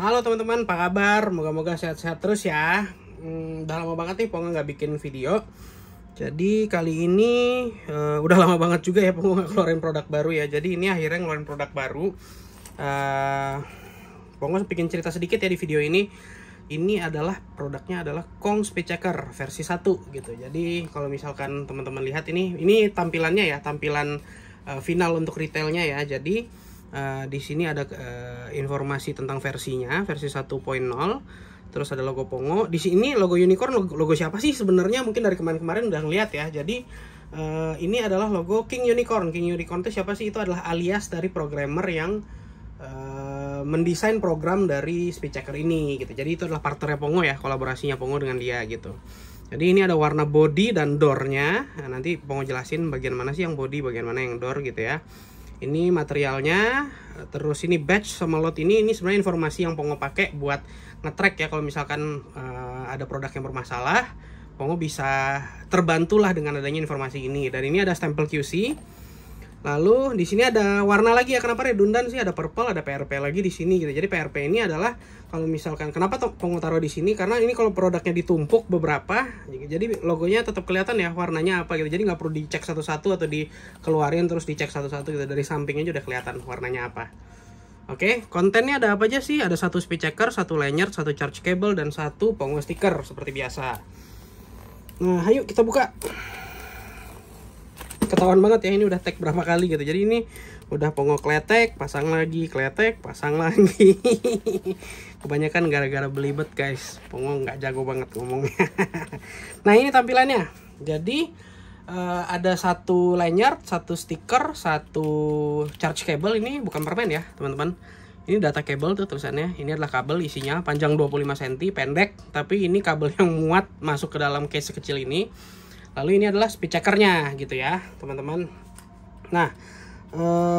Halo teman-teman, apa kabar? Moga-moga sehat-sehat terus ya. Udah lama banget nih Pongo nggak bikin video. Jadi kali ini udah lama banget juga ya Pongo nggak keluarin produk baru ya. Jadi ini akhirnya ngeluarin produk baru. Pongo bikin cerita sedikit ya di video ini. Ini adalah produknya adalah Kong Speed Checker versi 1 gitu. Jadi kalau misalkan teman-teman lihat ini tampilannya ya, tampilan final untuk retailnya ya. Jadi di sini ada informasi tentang versinya, versi 1.0. Terus ada logo Pongo. Di sini logo unicorn, logo siapa sih sebenarnya? Mungkin dari kemarin-kemarin udah ngeliat ya. Jadi ini adalah logo King Unicorn. King Unicorn itu siapa sih? Itu adalah alias dari programmer yang mendesain program dari Speed Checker ini gitu. Jadi itu adalah partnernya Pongo ya, kolaborasinya Pongo dengan dia gitu. Jadi ini ada warna body dan door-nya. Nah, nanti Pongo jelasin bagian mana sih yang body, bagian mana yang door gitu ya. Ini materialnya, terus ini badge sama lot ini sebenarnya informasi yang Pongo pakai buat nge-track ya. Kalau misalkan ada produk yang bermasalah, Pongo bisa terbantulah dengan adanya informasi ini. Dan ini ada stempel QC. Lalu di sini ada warna lagi ya. Kenapa redundan sih? Ada purple, ada PRP lagi di sini gitu. Jadi PRP ini adalah kalau misalkan kenapa Pongo taruh di sini? Karena ini kalau produknya ditumpuk beberapa, jadi logonya tetap kelihatan ya warnanya apa gitu. Jadi nggak perlu dicek satu-satu atau dikeluarin terus dicek satu-satu gitu. Dari sampingnya udah kelihatan warnanya apa. Oke, kontennya ada apa aja sih? Ada satu speed checker, satu lanyard, satu charge cable, dan satu Pongo sticker seperti biasa. Nah, ayo kita buka. Ketahuan banget ya, ini udah tag berapa kali gitu. Jadi ini udah Pongo kletek, pasang lagi, kletek, pasang lagi. Kebanyakan gara-gara belibet guys. Pongo nggak jago banget ngomongnya. Nah ini tampilannya. Jadi ada satu lanyard, satu stiker, satu charge cable. Ini bukan permen ya teman-teman. Ini data kabel tuh tulisannya. Ini adalah kabel isinya panjang 25 cm, pendek. Tapi ini kabel yang muat masuk ke dalam case kecil ini. Lalu ini adalah speed checkernya gitu ya teman-teman. Nah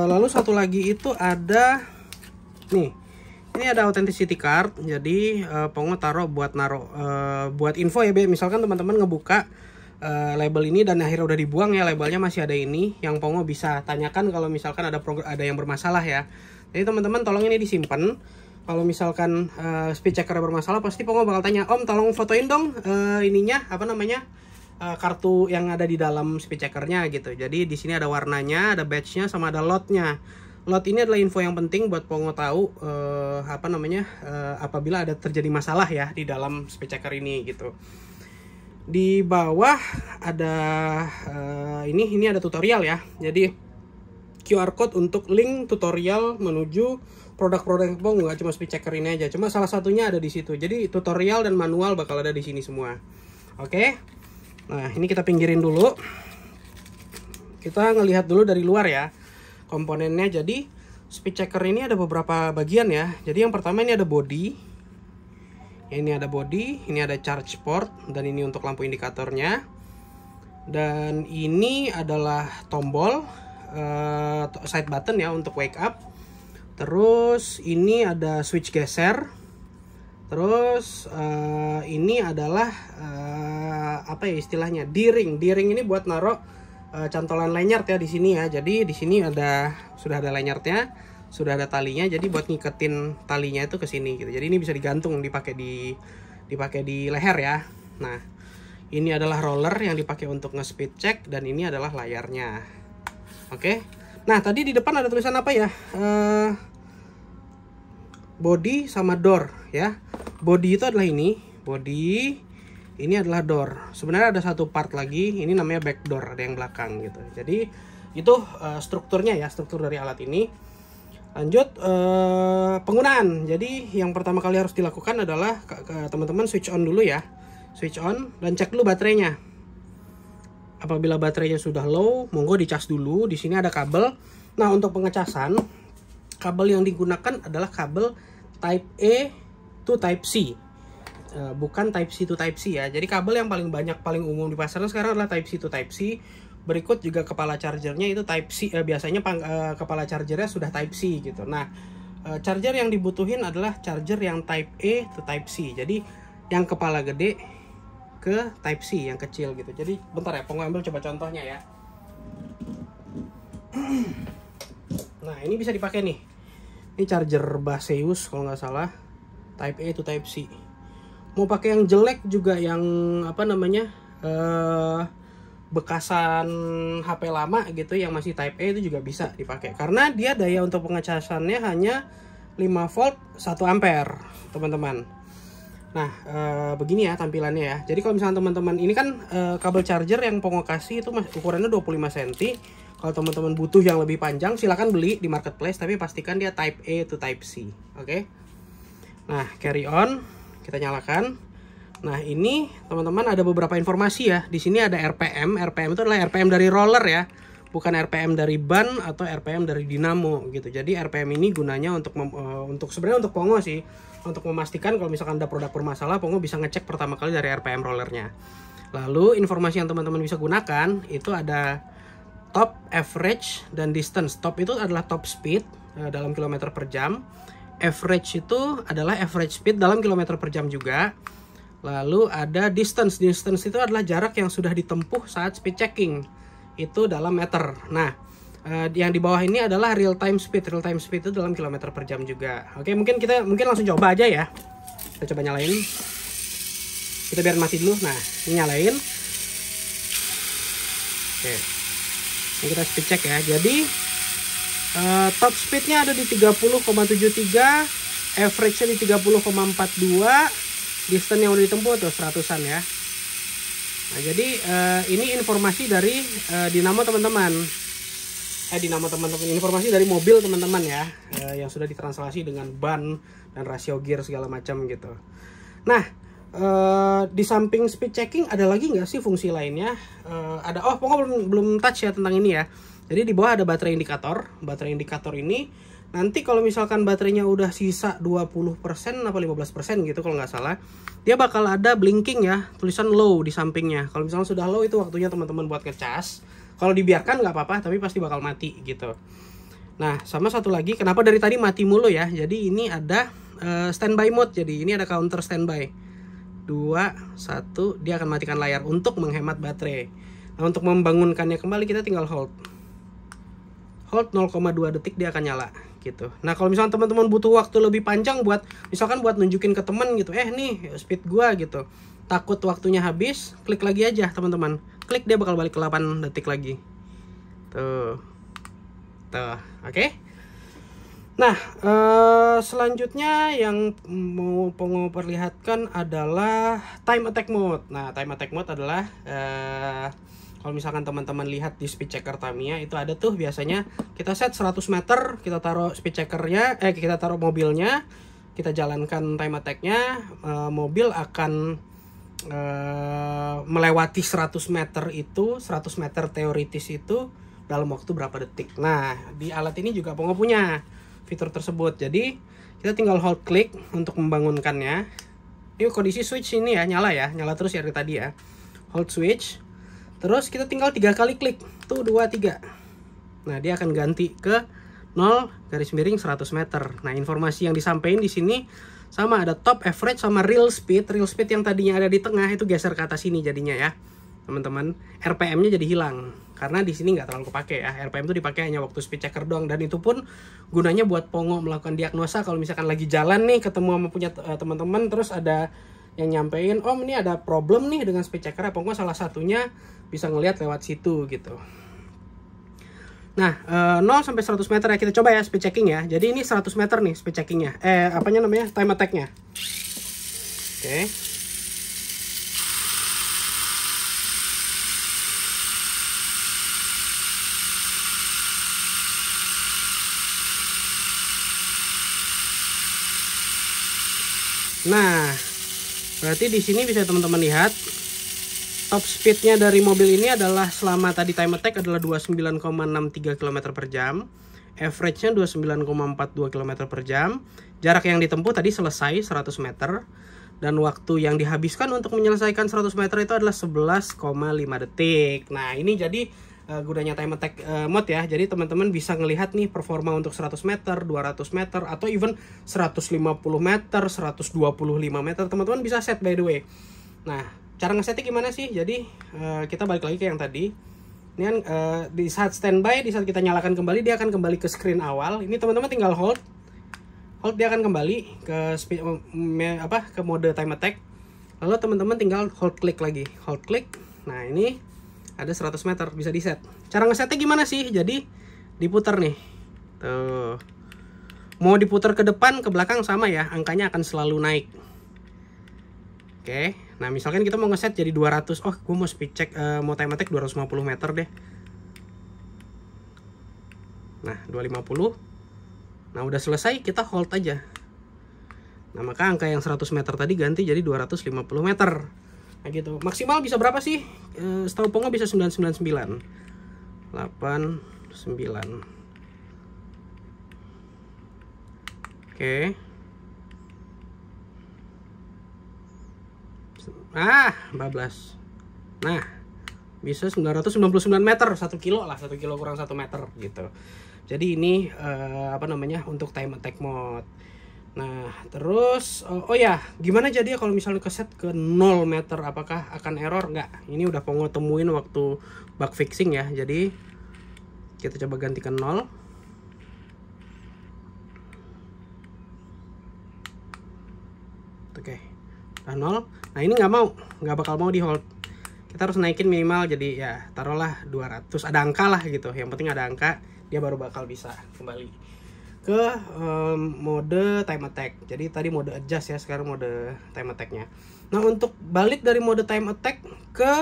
lalu satu lagi itu ada nih, ini ada authenticity card. Jadi Pongo taruh buat buat info ya. Misalkan teman-teman ngebuka label ini dan akhirnya udah dibuang ya, labelnya masih ada ini yang Pongo bisa tanyakan kalau misalkan ada yang bermasalah ya. Jadi teman-teman tolong ini disimpan. Kalau misalkan speed checker bermasalah, pasti Pongo bakal tanya, Om tolong fotoin dong ininya apa namanya, kartu yang ada di dalam speed checkernya gitu. Jadi di sini ada warnanya, ada badge-nya, sama ada lot-nya. Lot ini adalah info yang penting buat Pongo tahu apa namanya apabila ada terjadi masalah ya di dalam speed checker ini gitu. Di bawah ada ini ada tutorial ya. Jadi QR code untuk link tutorial menuju produk-produk Pongo, nggak cuma speed checker ini aja. Cuma salah satunya ada di situ. Jadi tutorial dan manual bakal ada di sini semua. Oke. Nah ini kita pinggirin dulu. Kita ngelihat dulu dari luar ya komponennya. Jadi speed checker ini ada beberapa bagian ya. Jadi yang pertama ini ada body. Ini ada body, ini ada charge port, dan ini untuk lampu indikatornya. Dan ini adalah tombol side button ya untuk wake up. Terus ini ada switch geser. Terus ini adalah apa ya istilahnya, D-ring. D-ring ini buat naruh cantolan lanyard ya di sini ya. Jadi di sini sudah ada lanyardnya, sudah ada talinya. Jadi buat ngiketin talinya itu ke sini gitu. Jadi ini bisa digantung, dipakai di leher ya. Nah, ini adalah roller yang dipakai untuk nge-speed check, dan ini adalah layarnya. Oke. Nah, tadi di depan ada tulisan apa ya? Body sama door ya. Body itu adalah ini, body. Ini adalah door. Sebenarnya ada satu part lagi, ini namanya back door, ada yang belakang gitu. Jadi itu strukturnya ya, struktur dari alat ini. Lanjut penggunaan. Jadi yang pertama kali harus dilakukan adalah teman-teman switch on dulu ya. Switch on dan cek dulu baterainya. Apabila baterainya sudah low, monggo dicas dulu. Di sini ada kabel. Nah, untuk pengecasan, kabel yang digunakan adalah kabel Type A to Type C, bukan Type C to Type C ya. Jadi kabel yang paling banyak, paling umum di pasaran sekarang adalah Type C to Type C. Berikut juga kepala chargernya itu Type C. Biasanya kepala chargernya sudah Type C gitu. Nah, charger yang dibutuhin adalah charger yang Type A to Type C. Jadi yang kepala gede ke Type C yang kecil gitu. Jadi bentar ya, Pongo ambil coba contohnya ya. Nah ini bisa dipakai nih. Ini charger Baseus kalau nggak salah. Type A to Type C. Mau pakai yang jelek juga, yang apa namanya, bekasan HP lama gitu yang masih Type A itu juga bisa dipakai, karena dia daya untuk pengecasannya hanya 5 volt 1 ampere teman-teman. Nah begini ya tampilannya ya. Jadi kalau misalnya teman-teman ini kan kabel charger yang Pongo kasih itu ukurannya 25 cm. Kalau teman-teman butuh yang lebih panjang silahkan beli di marketplace, tapi pastikan dia Type A to Type C. Oke. Nah carry on, kita nyalakan. Nah ini teman-teman ada beberapa informasi ya. Di sini ada RPM. RPM itu adalah RPM dari roller ya, bukan RPM dari ban atau RPM dari dinamo gitu. Jadi RPM ini gunanya untuk sebenarnya untuk Pongo sih, untuk memastikan kalau misalkan ada produk bermasalah, Pongo bisa ngecek pertama kali dari RPM rollernya. Lalu informasi yang teman-teman bisa gunakan itu ada top, average, dan distance. Top itu adalah top speed dalam kilometer per jam. Average itu adalah average speed dalam kilometer per jam juga. Lalu ada distance. Distance itu adalah jarak yang sudah ditempuh saat speed checking. Itu dalam meter. Nah, yang di bawah ini adalah real time speed. Real time speed itu dalam kilometer per jam juga. Oke, mungkin langsung coba aja ya. Kita coba nyalain. Kita biar mati dulu. Nah, ini nyalain. Oke. Ini kita speed check ya. Jadi top speednya ada di 30,73, average-nya di 30,42. Distance yang udah ditempuh tuh 100-an ya. Nah jadi ini informasi dari dinamo teman-teman. Informasi dari mobil teman-teman ya, yang sudah ditranslasi dengan ban dan rasio gear segala macam gitu. Nah di samping speed checking ada lagi nggak sih fungsi lainnya? Pongo belum touch ya tentang ini ya. Jadi di bawah ada baterai indikator. Baterai indikator ini nanti kalau misalkan baterainya udah sisa 20% apa 15% gitu kalau nggak salah, dia bakal ada blinking ya, tulisan low di sampingnya. Kalau misalnya sudah low itu waktunya teman-teman buat ngecas. Kalau dibiarkan nggak apa-apa, tapi pasti bakal mati gitu. Nah sama satu lagi, kenapa dari tadi mati mulu ya? Jadi ini ada standby mode. Jadi ini ada counter standby. 2, 1, dia akan matikan layar untuk menghemat baterai. Nah untuk membangunkannya kembali kita tinggal hold 0,2 detik dia akan nyala gitu. Nah kalau misalnya teman-teman butuh waktu lebih panjang buat misalkan buat nunjukin ke temen gitu, nih speed gua gitu, takut waktunya habis, klik lagi aja teman-teman, klik dia bakal balik ke 8 detik lagi tuh oke. Nah selanjutnya yang mau Pongo perlihatkan adalah time attack mode. Nah time attack mode adalah kalau misalkan teman-teman lihat di speed checker Tamiya itu ada tuh biasanya kita set 100 meter, kita taruh speed checkernya, kita taruh mobilnya, kita jalankan time attack-nya, mobil akan melewati 100 meter itu, 100 meter teoritis itu dalam waktu berapa detik. Nah di alat ini juga Pongo punya fitur tersebut. Jadi kita tinggal hold klik untuk membangunkannya. Ini kondisi switch ini ya, nyala terus ya dari tadi ya. Hold switch. Terus kita tinggal 3 kali klik. Tuh 2, 3. Nah, dia akan ganti ke 0 100 meter. Nah, informasi yang disampaikan di sini sama, ada top, average, sama real speed. Real speed yang tadinya ada di tengah itu geser ke atas sini jadinya ya. Teman-teman, RPM-nya jadi hilang. Karena di sini nggak terlalu kepake ya. RPM itu dipakai hanya waktu speed checker doang, dan itu pun gunanya buat Pongo melakukan diagnosa kalau misalkan lagi jalan nih ketemu sama punya teman-teman, terus ada yang nyampein, ini ada problem nih dengan speed checker, Pongo salah satunya bisa ngelihat lewat situ gitu. Nah 0 sampai 100 meter ya, kita coba ya speed checking ya. Jadi ini 100 meter nih speed checkingnya, time attack-nya. Oke. Nah, berarti di sini bisa teman-teman lihat top speednya dari mobil ini adalah selama tadi time attack adalah 29,63 km per jam, average-nya 29,42 km per jam, jarak yang ditempuh tadi selesai 100 meter, dan waktu yang dihabiskan untuk menyelesaikan 100 meter itu adalah 11,5 detik. Nah ini jadi gunanya time attack mode ya. Jadi teman-teman bisa ngelihat nih performa untuk 100 meter, 200 meter, atau even 150 meter, 125 meter. Teman-teman bisa set by the way. Nah, cara ngesetnya gimana sih? Jadi kita balik lagi ke yang tadi. Ini kan di saat standby, di saat kita nyalakan kembali, dia akan kembali ke screen awal. Ini teman-teman tinggal hold hold dia akan kembali ke ke mode time attack. Lalu teman-teman tinggal hold klik lagi, hold klik. Nah ini ada 100 meter bisa di set. Cara ngesetnya gimana sih? Jadi diputar nih, tuh. Mau diputar ke depan, ke belakang sama ya, angkanya akan selalu naik. Oke, nah misalkan kita mau ngeset jadi 200. Oh, gue mau speed check, mau time attack 250 meter deh. Nah, 250. Nah, udah selesai, kita hold aja. Nah, maka angka yang 100 meter tadi ganti jadi 250 meter. Nah, gitu. Maksimal bisa berapa sih? Setahu Pongo bisa 999. 89. Oke. 14. Nah, bisa 999 meter, 1 kilo lah, 1 kilo kurang 1 meter gitu. Jadi ini untuk time attack mode. Nah, terus oh ya, gimana jadi kalau misalnya keset ke 0 meter, apakah akan error? Nggak. Ini udah Pongo temuin waktu bug fixing ya. Jadi kita coba gantikan 0. Oke. Udah 0. Nah, ini nggak bakal mau di hold. Kita harus naikin minimal, jadi ya taruhlah 200, ada angka lah gitu. Yang penting ada angka, dia baru bakal bisa kembali ke mode time attack. Jadi tadi mode adjust ya, sekarang mode time attacknya. Nah, untuk balik dari mode time attack ke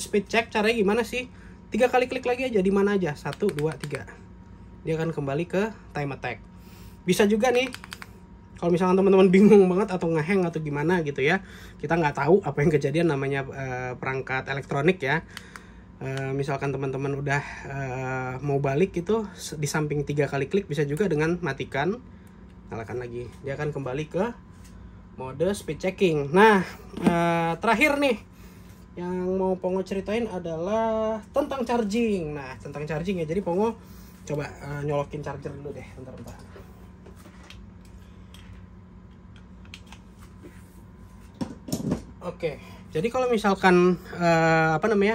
speed check, caranya gimana sih? 3 kali klik lagi aja, di mana aja, 1, 2, 3. Dia akan kembali ke time attack. Bisa juga nih, kalau misalkan teman-teman bingung banget atau ngehang atau gimana gitu ya, kita nggak tahu apa yang kejadian, namanya perangkat elektronik ya. Misalkan teman-teman udah mau balik itu, di samping 3 kali klik bisa juga dengan matikan, nyalakan lagi, dia akan kembali ke mode speed checking. Nah, terakhir nih yang mau Pongo ceritain adalah tentang charging. Nah, tentang charging ya, jadi Pongo coba nyolokin charger dulu deh, bentar-bentar. Oke, jadi kalau misalkan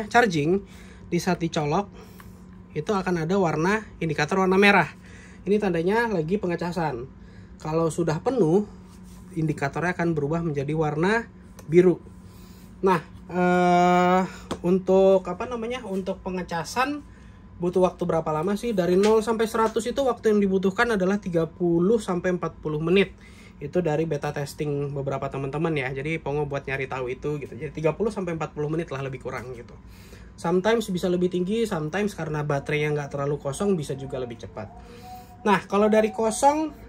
charging, di saat dicolok itu akan ada warna indikator warna merah. Ini tandanya lagi pengecasan. Kalau sudah penuh, indikatornya akan berubah menjadi warna biru. Nah, untuk untuk pengecasan butuh waktu berapa lama sih? Dari 0 sampai 100 itu waktu yang dibutuhkan adalah 30 sampai 40 menit. Itu dari beta testing beberapa teman-teman ya. Jadi Pongo buat nyari tahu itu gitu. Jadi 30 sampai 40 menit lah lebih kurang gitu. Sometimes bisa lebih tinggi, sometimes karena baterainya nggak terlalu kosong bisa juga lebih cepat. Nah, kalau dari kosong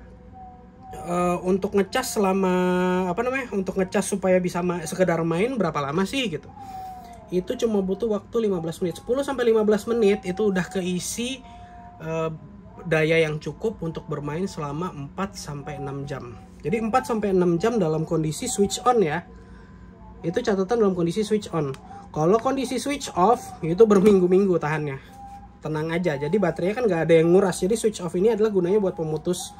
untuk ngecas untuk ngecas supaya bisa sekedar main berapa lama sih gitu. Itu cuma butuh waktu 15 menit. 10 sampai 15 menit itu udah keisi daya yang cukup untuk bermain selama 4 sampai 6 jam. Jadi 4 sampai 6 jam dalam kondisi switch on ya. Itu catatan dalam kondisi switch on. Kalau kondisi switch off itu berminggu-minggu tahannya. Tenang aja. Jadi baterainya kan nggak ada yang nguras. Jadi switch off ini adalah gunanya buat pemutus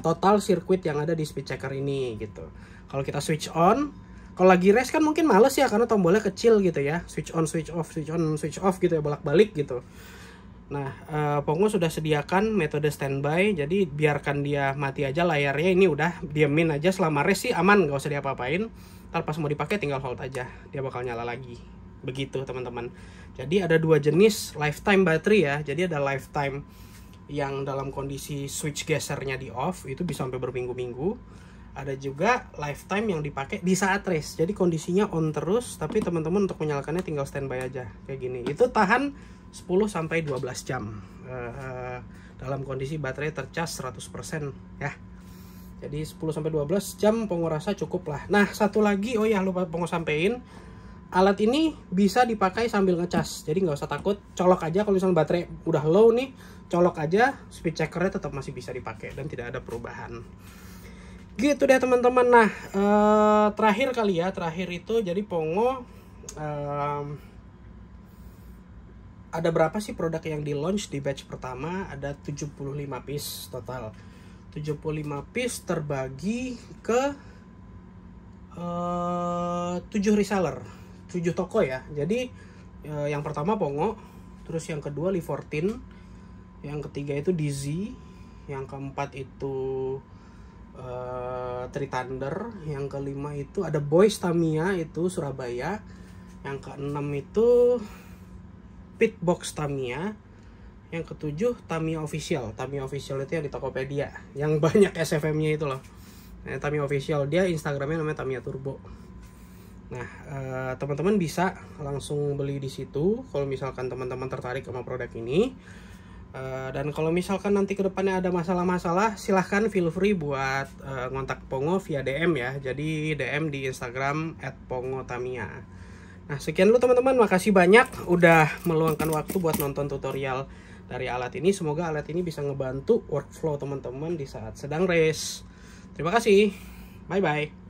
total sirkuit yang ada di speed checker ini gitu. Kalau kita switch on, kalau lagi race kan mungkin males ya karena tombolnya kecil gitu ya. Switch on, switch off, switch on, switch off gitu ya, bolak-balik gitu. Nah, Pongo sudah sediakan metode standby, jadi biarkan dia mati aja layarnya. Ini udah diamin aja selama race sih aman, nggak usah diapa-apain. Ntar pas mau dipakai tinggal hold aja, dia bakal nyala lagi. Begitu teman-teman. Jadi ada 2 jenis lifetime battery ya. Jadi ada lifetime yang dalam kondisi switch gesernya di off, itu bisa sampai berminggu-minggu. Ada juga lifetime yang dipakai di saat race. Jadi kondisinya on terus, tapi teman-teman untuk menyalakannya tinggal standby aja kayak gini. Itu tahan 10 sampai 12 jam dalam kondisi baterai tercas 100% ya. Jadi 10 sampai 12 jam Pongo rasa cukup lah. Nah, satu lagi, oh ya lupa Pongo sampein, alat ini bisa dipakai sambil ngecas. Jadi nggak usah takut, colok aja kalau misalnya baterai udah low nih, colok aja, speed checkernya tetap masih bisa dipakai dan tidak ada perubahan. Gitu deh teman-teman. Nah, terakhir itu jadi Pongo ada berapa sih produk yang di launch di batch pertama? Ada 75 piece total. 75 piece terbagi ke 7 reseller, 7 toko ya. Jadi yang pertama Pongo, terus yang kedua Li14, yang ketiga itu DZ, yang keempat itu Tri Thunder. Yang kelima itu ada Boys Tamiya, itu Surabaya. Yang keenam itu Pitbox Tamiya. Yang ketujuh Tamiya Official. Tamiya Official itu yang di Tokopedia, yang banyak SFM-nya itu loh. Nah, Tamiya Official, dia Instagramnya namanya Tamiya Turbo. Nah, teman-teman bisa langsung beli di situ kalau misalkan teman-teman tertarik sama produk ini. Dan kalau misalkan nanti kedepannya ada masalah-masalah, silahkan feel free buat ngontak Pongo via DM ya. Jadi DM di Instagram @pongotamiya. Nah, sekian dulu teman-teman, makasih banyak udah meluangkan waktu buat nonton tutorial dari alat ini. Semoga alat ini bisa ngebantu workflow teman-teman di saat sedang race. Terima kasih, bye bye.